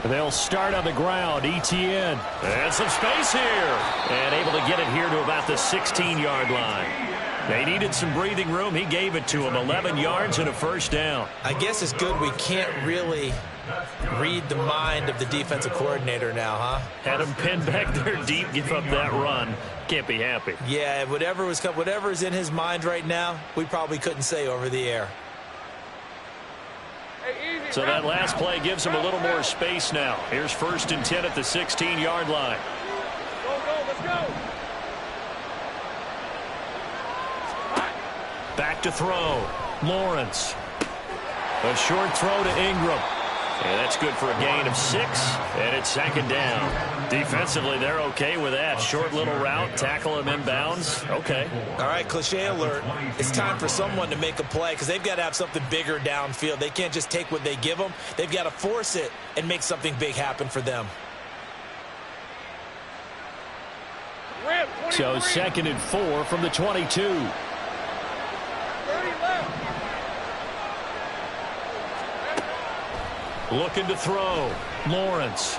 They'll start on the ground. Etienne. And some space here. And able to get it here to about the 16-yard line. They needed some breathing room. He gave it to them. 11 yards and a first down. I guess it's good we can't really read the mind of the defensive coordinator now, huh? Had him pinned back there deep, give up that run. Can't be happy. Yeah, whatever is in his mind right now, we probably couldn't say over the air. Hey, easy, So that last play gives him a little more space now. Here's 1st and 10 at the 16-yard line. Go, let's go. Back to throw. Lawrence. A short throw to Ingram. And that's good for a gain of 6, and it's second down. Defensively, they're okay with that. Short little route, tackle him inbounds. Okay. All right, cliche alert. It's time for someone to make a play because they've got to have something bigger downfield. They can't just take what they give them. They've got to force it and make something big happen for them. So 2nd and 4 from the 22. 30 left. Looking to throw. Lawrence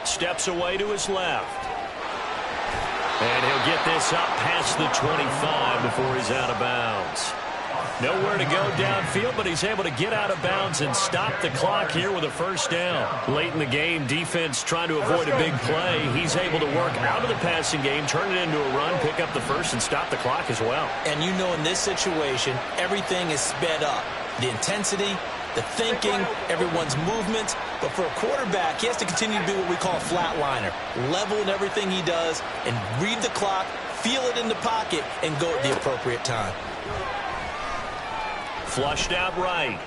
steps away to his left. And he'll get this up past the 25 before he's out of bounds. Nowhere to go downfield, but he's able to get out of bounds and stop the clock here with a first down. Late in the game, defense trying to avoid a big play. He's able to work out of the passing game, turn it into a run, pick up the first, and stop the clock as well. And you know in this situation, everything is sped up. The intensity, the thinking, everyone's movement. But for a quarterback, he has to continue to be what we call a flatliner. Level in everything he does and read the clock, feel it in the pocket, and go at the appropriate time. Flushed out right.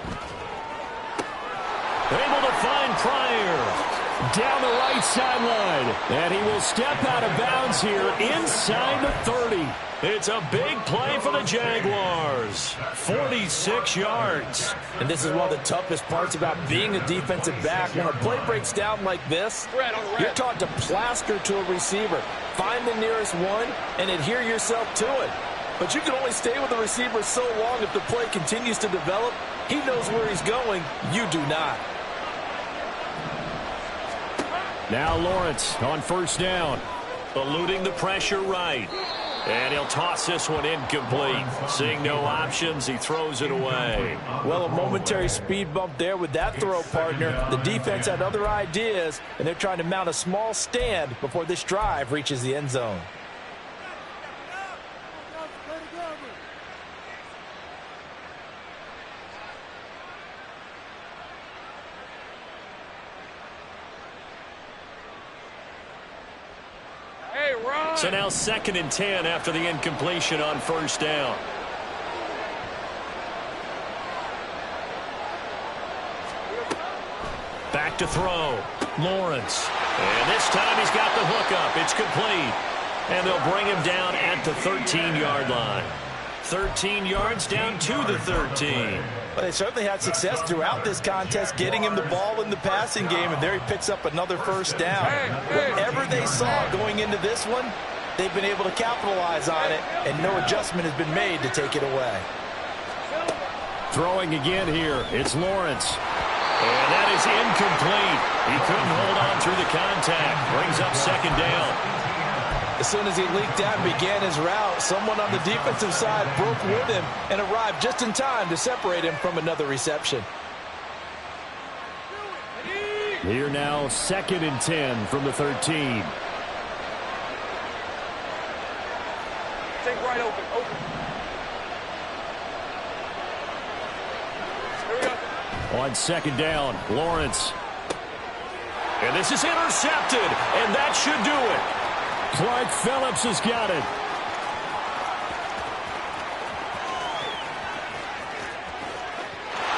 Able to find Pryor. Down the right sideline. And he will step out of bounds here inside the 30. It's a big play for the Jaguars. 46 yards. And this is one of the toughest parts about being a defensive back. When a play breaks down like this, you're taught to plaster to a receiver. Find the nearest one and adhere yourself to it. But you can only stay with the receiver so long if the play continues to develop. He knows where he's going. You do not. Now Lawrence on first down. Eluding the pressure right. And he'll toss this one incomplete. Seeing no options, he throws it away. Well, a momentary speed bump there with that throw, partner. The defense had other ideas, and they're trying to mount a small stand before this drive reaches the end zone. So now 2nd and 10 after the incompletion on first down. Back to throw. Lawrence. And this time he's got the hook up. It's complete. And they'll bring him down at the 13-yard line. 13 yards down to the 13. Well, they certainly had success throughout this contest getting him the ball in the passing game, and there he picks up another first down. Whatever they saw going into this one, they've been able to capitalize on it, and no adjustment has been made to take it away. Throwing again here. It's Lawrence. And that is incomplete. He couldn't hold on through the contact. Brings up second down. As soon as he leaked out and began his route, someone on the defensive side broke with him and arrived just in time to separate him from another reception. Here now, 2nd and 10 from the 13. Take right open. Here we go. On second down, Lawrence. And this is intercepted, and that should do it. Clark Phillips has got it.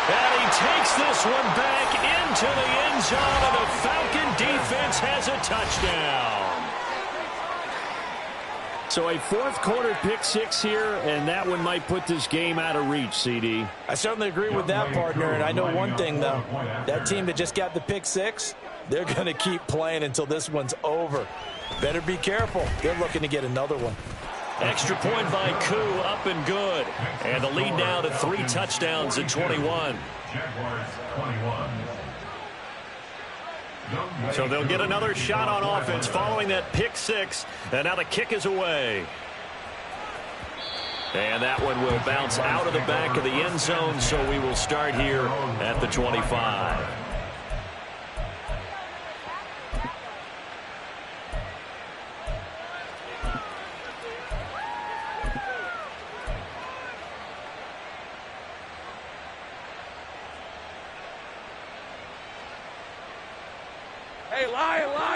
And he takes this one back into the end zone, and the Falcon defense has a touchdown. So a fourth-quarter pick-6 here, and that one might put this game out of reach, CD. I certainly agree with that, partner, and I know one thing, though. That team that just got the pick-6, they're going to keep playing until this one's over. Better be careful. They're looking to get another one. Extra point by Koo, up and good. And the lead now to 3 touchdowns at 21. Jaguars 21. So they'll get another shot on offense following that pick-6. And now the kick is away. And that one will bounce out of the back of the end zone, so we will start here at the 25.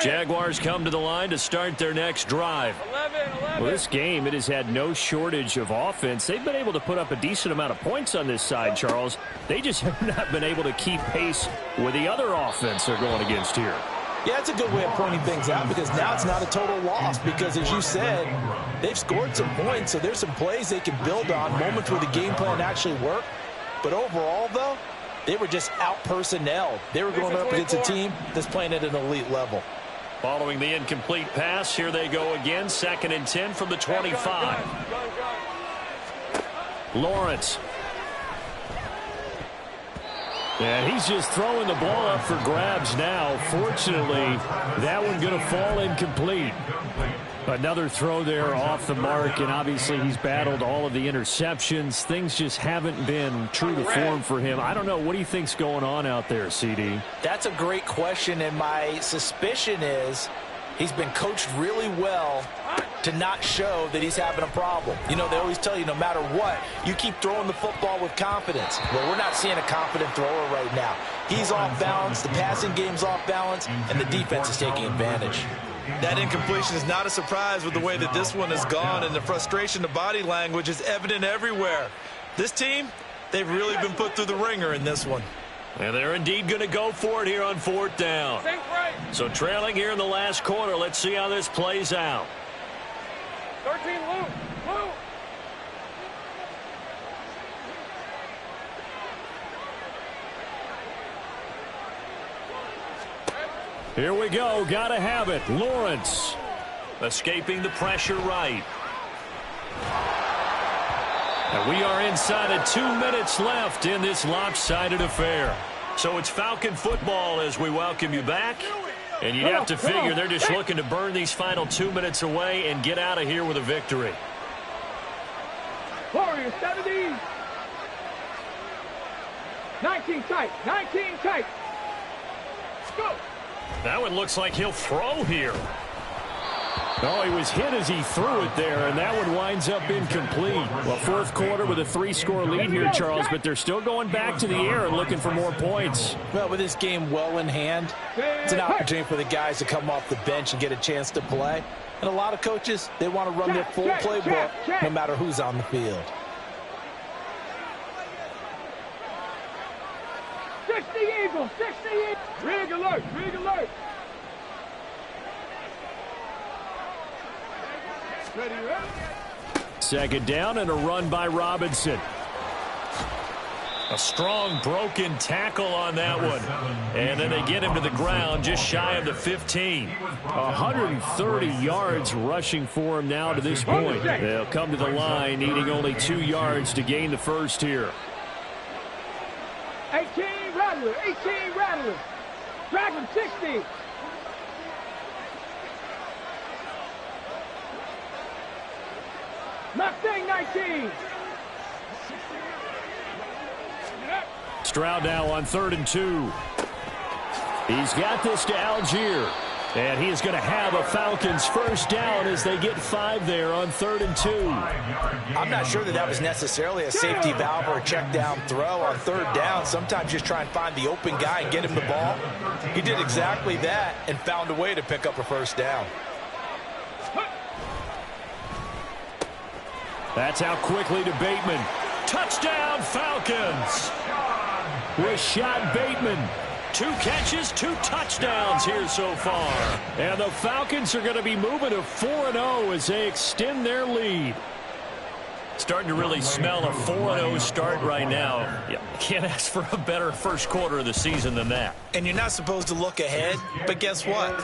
Jaguars come to the line to start their next drive. 11. Well, this game, it has had no shortage of offense. They've been able to put up a decent amount of points on this side, Charles. They just have not been able to keep pace with the other offense they're going against here. Yeah, that's a good way of pointing things out because now it's not a total loss because, as you said, they've scored some points, so there's some plays they can build on, moments where the game plan actually worked. But overall, though, they were just out-personnelled. They were going up against a team that's playing at an elite level. Following the incomplete pass, here they go again, 2nd and 10 from the 25. Lawrence. And he's just throwing the ball up for grabs now. Fortunately, that one going to fall incomplete. Another throw there off the mark, and obviously he's battled all of the interceptions. Things just haven't been true to form for him. I don't know. What do you think's going on out there, CD? That's a great question, and my suspicion is he's been coached really well to not show that he's having a problem. You know, they always tell you no matter what, you keep throwing the football with confidence. Well, we're not seeing a confident thrower right now. He's off balance, the passing game's off balance, and the defense is taking advantage. That incompletion is not a surprise with the way that this one has gone, and the frustration, the body language is evident everywhere. This team, they've really been put through the ringer in this one. And they're indeed going to go for it here on 4th down. So trailing here in the last quarter. Let's see how this plays out. 13, Luke. Here we go. Got to have it. Lawrence escaping the pressure right. And we are inside of 2 minutes left in this lopsided affair. So it's Falcon football as we welcome you back. And you'd have to figure they're just looking to burn these final 2 minutes away and get out of here with a victory. Warriors 70. 19 tight. 19 tight. Go. That one looks like he'll throw here. Oh, he was hit as he threw it there, and that one winds up incomplete. Well, 4th quarter with a 3-score lead here, Charles, but they're still going back to the air and looking for more points. Well, with this game well in hand, it's an opportunity for the guys to come off the bench and get a chance to play. And a lot of coaches, they want to run their full playbook no matter who's on the field. 60 Eagles, 60 Eagles. Rig alert, rig alert. Ready, ready. 2nd down and a run by Robinson. A strong broken tackle on that one. And then they get him to the ground just shy of the 15. 130 yards rushing for him now to this point. They'll come to the line needing only 2 yards to gain the first here. 18 Rattler, 18 Rattler. Drag him 60. Mustang 19. Stroud now on 3rd and 2. He's got this to Algier. And he is going to have a Falcons first down as they get 5 there on 3rd and 2. I'm not sure that was necessarily a safety valve or a check down throw on 3rd down. Sometimes just try and find the open guy and get him the ball. He did exactly that and found a way to pick up a first down. That's out quickly to Bateman. Touchdown, Falcons! Rashad Bateman. 2 catches, 2 touchdowns here so far. And the Falcons are going to be moving to 4-0 as they extend their lead. Starting to really smell a 4-0 start right now. Yeah, can't ask for a better first quarter of the season than that. And you're not supposed to look ahead, but guess what?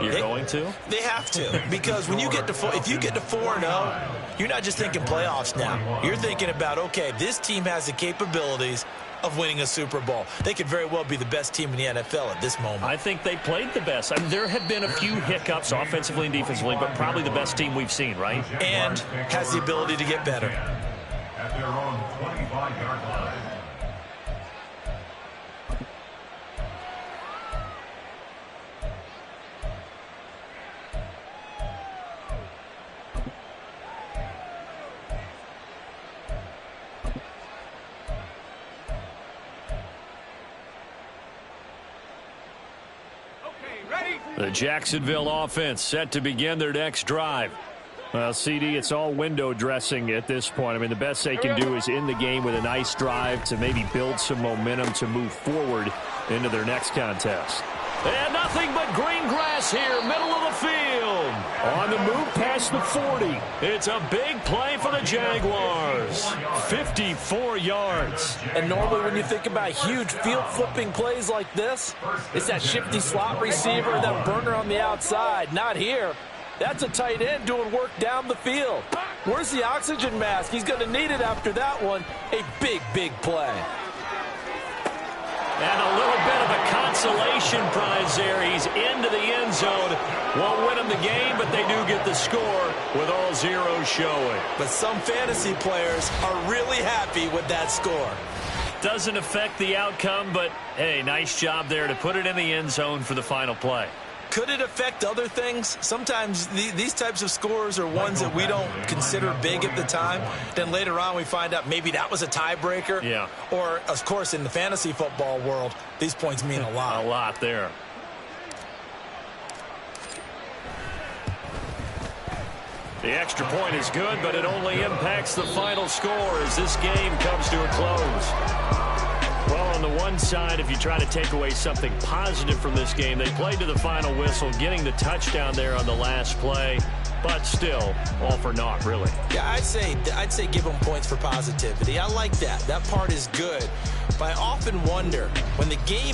You're going to? They have to, because when you get to if you get to 4-0, you're not just thinking playoffs now. You're thinking about, okay, this team has the capabilities of winning a Super Bowl. They could very well be the best team in the NFL at this moment. I think they played the best. I mean, there have been a few hiccups offensively and defensively, but probably the best team we've seen, right? And has the ability to get better. At their own 25-yard line. Ready? The Jacksonville offense set to begin their next drive. Well, CD, it's all window dressing at this point. I mean, the best they can do is end the game with a nice drive to maybe build some momentum to move forward into their next contest. And nothing but green grass here, middle of the field. On the move past the 40. It's a big play for the Jaguars. 54 yards. And normally when you think about huge field-flipping plays like this, it's that shifty slot receiver, that burner on the outside. Not here. That's a tight end doing work down the field. Where's the oxygen mask? He's going to need it after that one. A big, big play. And a little bit of a consolation prize there. He's into the end zone. Won't win him the game, but they do get the score with all zeros showing. But some fantasy players are really happy with that score. Doesn't affect the outcome, but, hey, nice job there to put it in the end zone for the final play. Could it affect other things? Sometimes these types of scores are ones that we don't consider big at the time. Then later on we find out maybe that was a tiebreaker. Yeah. Or, of course, in the fantasy football world, these points mean a lot. A lot there. The extra point is good, but it only impacts the final score as this game comes to a close. Well, on the one side, if you try to take away something positive from this game, they played to the final whistle, getting the touchdown there on the last play, but still, all for naught, really. Yeah, I'd say give them points for positivity. I like that. That part is good. But I often wonder, when the game